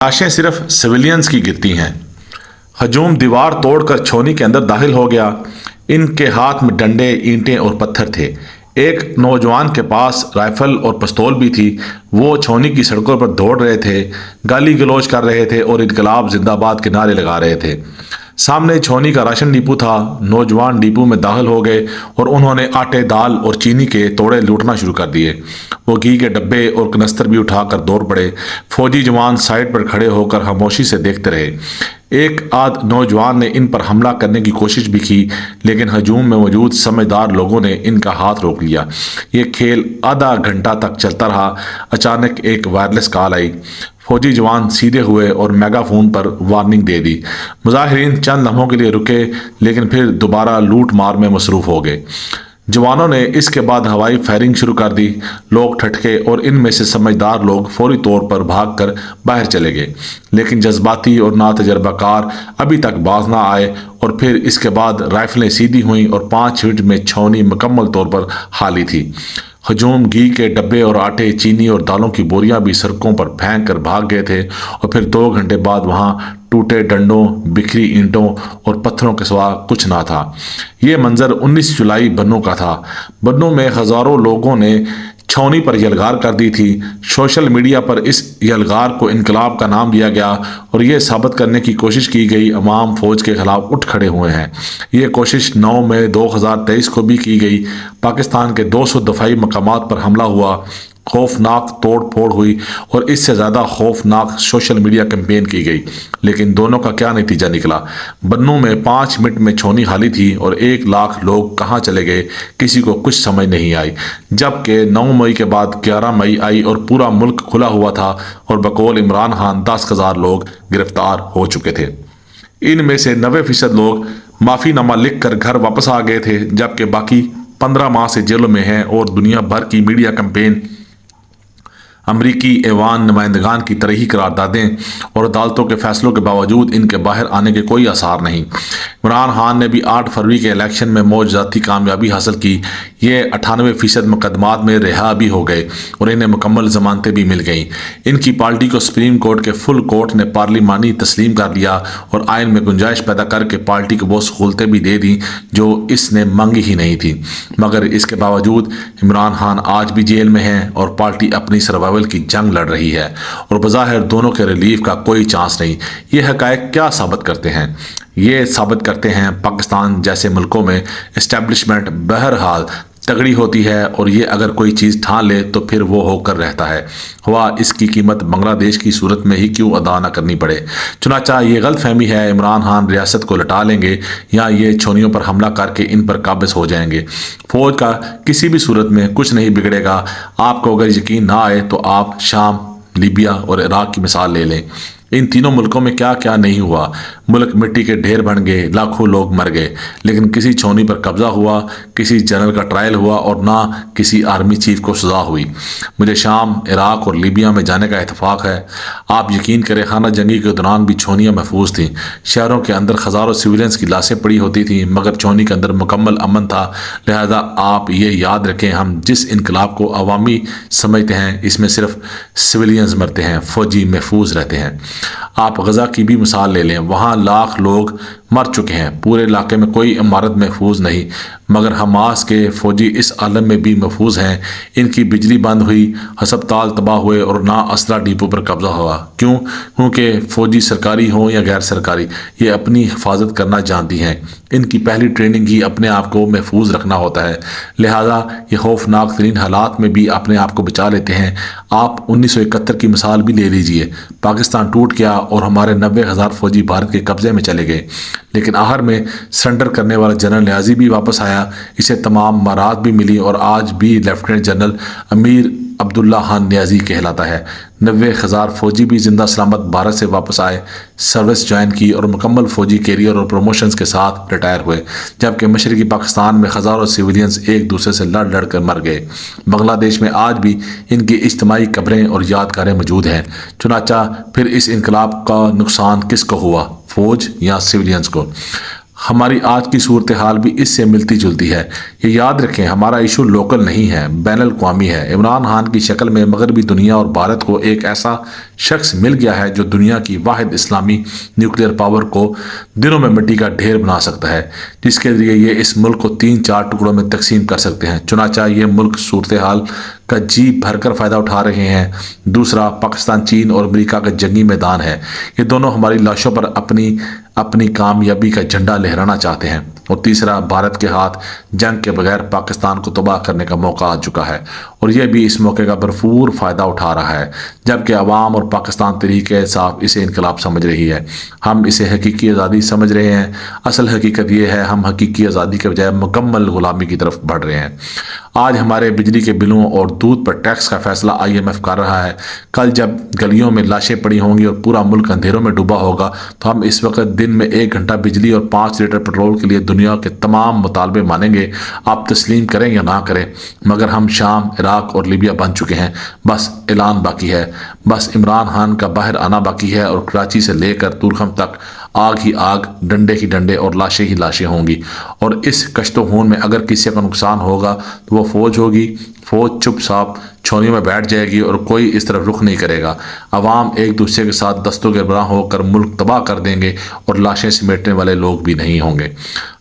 लाशें सिर्फ सिविलियंस की गिरती हैं। हजूम दीवार तोड़कर छौनी के अंदर दाखिल हो गया। इनके हाथ में डंडे, ईंटें और पत्थर थे। एक नौजवान के पास राइफल और पिस्तौल भी थी। वो छौनी की सड़कों पर दौड़ रहे थे, गाली गलौज कर रहे थे और इनकलाब जिंदाबाद के नारे लगा रहे थे। सामने छौनी का राशन डिपो था। नौजवान डिपो में दाखिल हो गए और उन्होंने आटे, दाल और चीनी के तोड़े लूटना शुरू कर दिए। वो घी के डब्बे और कनस्तर भी उठाकर दौड़ पड़े। फौजी जवान साइड पर खड़े होकर खामोशी से देखते रहे। एक आध नौजवान ने इन पर हमला करने की कोशिश भी की, लेकिन हजूम में मौजूद समझदार लोगों ने इनका हाथ रोक लिया। ये खेल आधा घंटा तक चलता रहा। अचानक एक वायरलेस कॉल आई। फौजी जवान सीधे हुए और मेगाफोन पर वार्निंग दे दी। मुजाहिरीन चंद लम्हों के लिए रुके, लेकिन फिर दोबारा लूट मार में मसरूफ हो गए। जवानों ने इसके बाद हवाई फायरिंग शुरू कर दी। लोग ठटके और इनमें से समझदार लोग फौरी तौर पर भागकर बाहर चले गए, लेकिन जज्बाती और नातजर्बाकार अभी तक बाज ना आए। और फिर इसके बाद राइफलें सीधी हुईं और 5 मिनट में छौनी मुकम्मल तौर पर खाली थी। हजूम घी के डब्बे और आटे, चीनी और दालों की बोरियां भी सड़कों पर फेंक कर भाग गए थे। और फिर 2 घंटे बाद वहां टूटे डंडों, बिखरी ईंटों और पत्थरों के सिवा कुछ ना था। ये मंजर 19 जुलाई बन्नू का था। बन्नू में हजारों लोगों ने छौनी पर यलगार कर दी थी। सोशल मीडिया पर इस यलगार को इनकलाब का नाम दिया गया और ये साबित करने की कोशिश की गई अवाम फौज के खिलाफ उठ खड़े हुए हैं। ये कोशिश 9 मई 2023 को भी की गई। पाकिस्तान के 200 दफाई मकामात पर हमला हुआ, खौफनाक तोड़ फोड़ हुई और इससे ज़्यादा खौफनाक सोशल मीडिया कैंपेन की गई। लेकिन दोनों का क्या नतीजा निकला? बन्नू में 5 मिनट में छौनी खाली थी और 1 लाख लोग कहाँ चले गए, किसी को कुछ समझ नहीं आई। जबकि 9 मई के बाद 11 मई आई और पूरा मुल्क खुला हुआ था और बकौल इमरान खान 10,000 लोग गिरफ्तार हो चुके थे। इनमें से 90% लोग माफ़ीनामा लिख कर घर वापस आ गए थे, जबकि बाकी 15 माह से जेलों में हैं। और दुनिया भर की मीडिया कैंपेन, अमरीकी ऐवान नुमाइंदगान की तरही करारदादें और अदालतों के फैसलों के बावजूद इनके बाहर आने के कोई आसार नहीं। इमरान खान ने भी 8 फरवरी के इलेक्शन में मौजूदाती कामयाबी हासिल की। ये 98% मुकदमात में रिहा भी हो गए और इन्हें मुकम्मल जमानतें भी मिल गईं। इनकी पार्टी को सुप्रीम कोर्ट के फुल कोर्ट ने पार्लिमानी तस्लीम कर लिया और आइन में गुंजाइश पैदा करके पार्टी को वो सहूलतें भी दे दी जो इसने मांगी ही नहीं थी। मगर इसके बावजूद इमरान खान आज भी जेल में हैं और पार्टी अपनी सर्वाइवल की जंग लड़ रही है और बज़ाहिर दोनों के रिलीफ का कोई चांस नहीं। ये हकायक क्या साबित करते हैं? ये साबित करते हैं पाकिस्तान जैसे मुल्कों में इस्टेब्लिशमेंट बहरहाल तगड़ी होती है और ये अगर कोई चीज़ ठान ले तो फिर वो होकर रहता है, हुआ इसकी कीमत बांग्लादेश की सूरत में ही क्यों अदा न करनी पड़े। चुनाचा ये गलत फहमी है इमरान खान रियासत को लटा लेंगे या ये छौनियों पर हमला करके इन पर काबिज हो जाएंगे। फौज का किसी भी सूरत में कुछ नहीं बिगड़ेगा। आपको अगर यकीन ना आए तो आप शाम, लीबिया और इराक की मिसाल ले लें। इन तीनों मुल्कों में क्या क्या नहीं हुआ। मुल्क मिट्टी के ढेर बन गए, लाखों लोग मर गए, लेकिन किसी छौनी पर कब्जा हुआ, किसी जनरल का ट्रायल हुआ और ना किसी आर्मी चीफ को सजा हुई। मुझे शाम, इराक और लीबिया में जाने का इत्तेफाक है। आप यकीन करें खाना जंगी के दौरान भी छौनियाँ महफूज थीं। शहरों के अंदर हज़ारों सिविलियंस की लाशें पड़ी होती थीं, मगर छौनी के अंदर मुकम्मल अमन था। लिहाजा आप ये याद रखें, हम जिस इनकलाब को अवामी समझते हैं इसमें सिर्फ सिविलियंस मरते हैं, फौजी महफूज रहते हैं। आप गज़ा की भी मिसाल ले लें, वहाँ लाख लोग मर चुके हैं, पूरे इलाके में कोई इमारत महफूज नहीं, मगर हमास के फौजी इस आलम में भी महफूज हैं। इनकी बिजली बंद हुई, हस्पताल तबाह हुए और ना असला डिपो पर कब्जा हुआ। क्यों? क्योंकि फौजी सरकारी हों या गैर सरकारी, ये अपनी हिफाजत करना जानती हैं। इनकी पहली ट्रेनिंग ही अपने आप को महफूज रखना होता है। लिहाजा ये खौफनाक तरीन हालात में भी अपने आप को बचा लेते हैं। आप 1971 की मिसाल भी ले लीजिए। पाकिस्तान टूट गया और हमारे 90,000 फौजी भारत के कब्जे में चले गए, लेकिन आखिर में सरेंडर करने वाला जनरल न्याजी भी वापस आया। इसे तमाम मराद भी मिली और आज भी lieutenant general Amir Abdullah Khan Niazi कहलाता है। 90,000 फौजी भी जिंदा सलामत भारत से वापस आए, सर्विस ज्वाइन की और मुकम्मल फौजी कैरियर और प्रमोशंस के साथ रिटायर हुए। जबकि मशरकी पाकिस्तान में हज़ारों सिविलियंस एक दूसरे से लड़ लड़ कर मर गए। बांग्लादेश में आज भी इनकी इज्तिमाई कब्रें और यादगारें मौजूद हैं। चुनाचा फिर इस इनकलाब का नुकसान किसको हुआ, फौज या सिविलियंस को? ہماری آج کی صورتحال بھی اس سے ملتی جلتی ہے۔ یہ یاد رکھیں، ہمارا ایشو لوکل نہیں ہے، بین الاقوامی ہے۔ عمران خان کی شکل میں مغربی دنیا اور بھارت کو ایک ایسا شخص مل گیا ہے جو دنیا کی واحد اسلامی نیوکلیئر پاور کو دنوں میں مٹی کا ڈھیر بنا سکتا ہے، جس کے ذریعے یہ اس ملک کو 3-4 ٹکڑوں میں تقسیم کر سکتے ہیں۔ چنانچہ یہ ملک صورتحال کا جی بھر کر فائدہ اٹھا رہے ہیں۔ دوسرا، پاکستان چین اور امریکہ کا جنگی میدان ہے۔ یہ دونوں ہماری لاشوں پر اپنی کامیابی کا جھنڈا لہرانا چاہتے ہیں۔ اور تیسرا، بھارت کے ہاتھ جنگ کے بغیر پاکستان کو تباہ کرنے کا موقع آ چکا ہے، اور یہ بھی اس موقع کا بھرپور فائدہ اٹھا رہا ہے، جبکہ عوام اور پاکستان طریقہ صاف اسے انقلاب سمجھ رہی ہے۔ ہم اسے حقیقی آزادی سمجھ رہے ہیں۔ اصل حقیقت یہ ہے، ہم حقیقی آزادی کے بجائے مکمل غلامی کی طرف بڑھ رہے ہیں۔ آج ہمارے بجلی کے بلوں اور دودھ پر ٹیکس کا فیصلہ IMF کر رہا ہے۔ کل جب گلیوں میں لاشیں پڑی ہوں گی اور پورا ملک اندھیروں میں ڈوبا ہوگا، تو ہم اس وقت دن میں 1 گھنٹہ بجلی اور 5 لیٹر پیٹرول کے لیے دنیا کے تمام مطالبے مانیں گے۔ آپ تسلیم کریں یا نہ کریں، مگر ہم شام، عراق اور لیبیا بن چکے ہیں۔ بس اعلان باقی ہے، بس عمران خان کا باہر آنا باقی ہے، اور کراچی سے لے کر تورخم تک آگ ہی آگ، ڈنڈے ہی ڈنڈے اور لاشیں ہی لاشیں ہوں گی۔ اور اس کشت و خون میں اگر کسی کا نقصان ہوگا تو وہ فوج ہوگی۔ فوج چپ چاپ چھونیوں میں بیٹھ جائے گی اور کوئی اس طرف رخ نہیں کرے گا۔ عوام ایک دوسرے کے ساتھ دست و گریباں ہو کر ملک تباہ کر دیں گے، اور لاشیں سمیٹنے والے لوگ بھی نہیں ہوں گے۔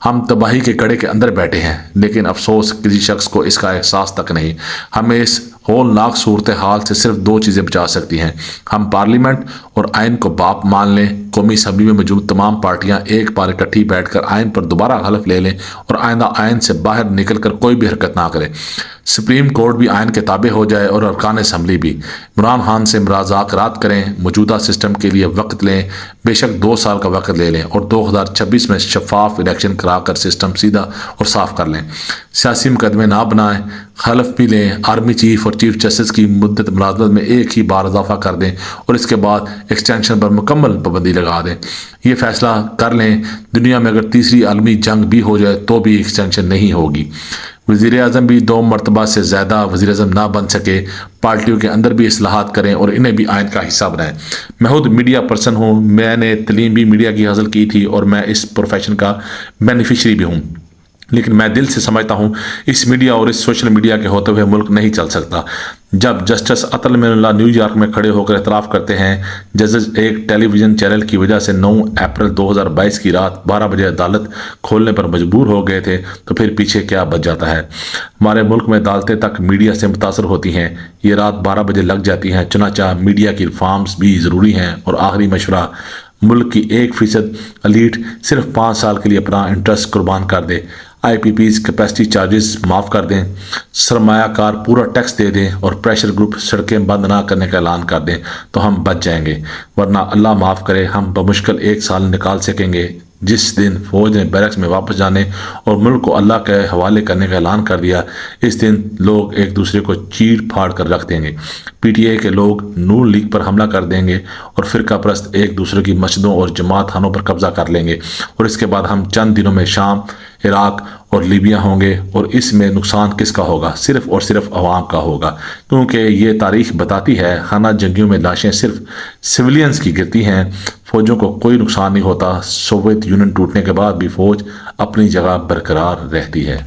ہم تباہی کے کڑے کے اندر بیٹھے ہیں، لیکن افسوس کسی شخص کو اس کا احساس تک نہیں۔ ہمیں اس ہولناک صورتحال سے صرف 2 چیزیں بچا سکتی ہیں۔ ہم پارلیمنٹ اور آئین کو باپ مان لیں، قومی اسمبلی میں موجود تمام پارٹیاں ایک بار اکٹھی بیٹھ کر آئین پر دوبارہ حلف لے لیں، اور آئندہ آئین سے باہر نکل کر کوئی بھی حرکت نہ کرے۔ سپریم کورٹ بھی آئین کے تابع ہو جائے اور ارکان اسمبلی بھی۔ عمران خان سے مذاکرات کریں، موجودہ سسٹم کے لیے وقت لیں، بے شک 2 سال کا وقت لے لیں، اور 2026 میں شفاف الیکشن کرا کر سسٹم سیدھا اور صاف کر لیں۔ سیاسی مقدمے نہ بنائیں، حلف بھی لیں، آرمی چیف اور چیف جسٹس کی مدت ملازمت میں 1 ہی بار اضافہ کر دیں، اور اس کے بعد ایکسٹینشن پر مکمل پابندی لگا دیں۔ یہ فیصلہ کر لیں، دنیا میں اگر تیسری عالمی جنگ بھی ہو جائے تو بھی ایکسٹینشن نہیں ہوگی۔ وزیر اعظم بھی 2 مرتبہ سے زیادہ وزیر اعظم نہ بن سکے، پارٹیوں کے اندر بھی اصلاحات کریں اور انہیں بھی آئین کا حصہ بنائیں۔ میں خود میڈیا پرسن ہوں، میں نے تعلیم بھی میڈیا کی حاصل کی تھی، اور میں اس پروفیشن کا بینیفیشری بھی ہوں، لیکن میں دل سے سمجھتا ہوں اس میڈیا اور اس سوشل میڈیا کے ہوتے ہوئے ملک نہیں چل سکتا۔ جب جسٹس عطل من اللہ نیو یارک میں کھڑے ہو کر اعتراف کرتے ہیں ججز ایک ٹیلی ویژن چینل کی وجہ سے 9 اپریل 2022 کی رات 12 بجے عدالت کھولنے پر مجبور ہو گئے تھے، تو پھر پیچھے کیا بچ جاتا ہے؟ ہمارے ملک میں عدالتیں تک میڈیا سے متاثر ہوتی ہیں، یہ رات 12 بجے لگ جاتی ہیں۔ چنانچہ میڈیا کی ریفارمز بھی ضروری ہیں۔ اور آخری مشورہ، ملک کی 1% ایلیٹ صرف 5 سال کے لیے اپنا انٹرسٹ قربان کر دے، IPPs کیپیسٹی چارجز معاف کر دیں، سرمایہ کار پورا ٹیکس دے دیں، اور پریشر گروپ سڑکیں بند نہ کرنے کا اعلان کر دیں، تو ہم بچ جائیں گے۔ ورنہ اللہ معاف کرے، ہم بمشکل 1 سال نکال سکیں گے۔ جس دن فوج نے بیرکس میں واپس جانے اور ملک کو اللہ کے حوالے کرنے کا اعلان کر دیا، اس دن لوگ ایک دوسرے کو چیر پھاڑ کر رکھ دیں گے۔ PTI کے لوگ نون لیگ پر حملہ کر دیں گے، اور فرقہ پرست ایک دوسرے کی مسجدوں اور جماعت خانوں پر قبضہ کر لیں گے، اور اس کے بعد ہم چند دنوں میں شام، عراق اور لیبیا ہوں گے۔ اور اس میں نقصان کس کا ہوگا؟ صرف اور صرف عوام کا ہوگا، کیونکہ یہ تاریخ بتاتی ہے خانہ جنگیوں میں لاشیں صرف سویلینز کی گرتی ہیں، فوجوں کو کوئی نقصان نہیں ہوتا۔ سوویت یونین ٹوٹنے کے بعد بھی فوج اپنی جگہ برقرار رہتی ہے۔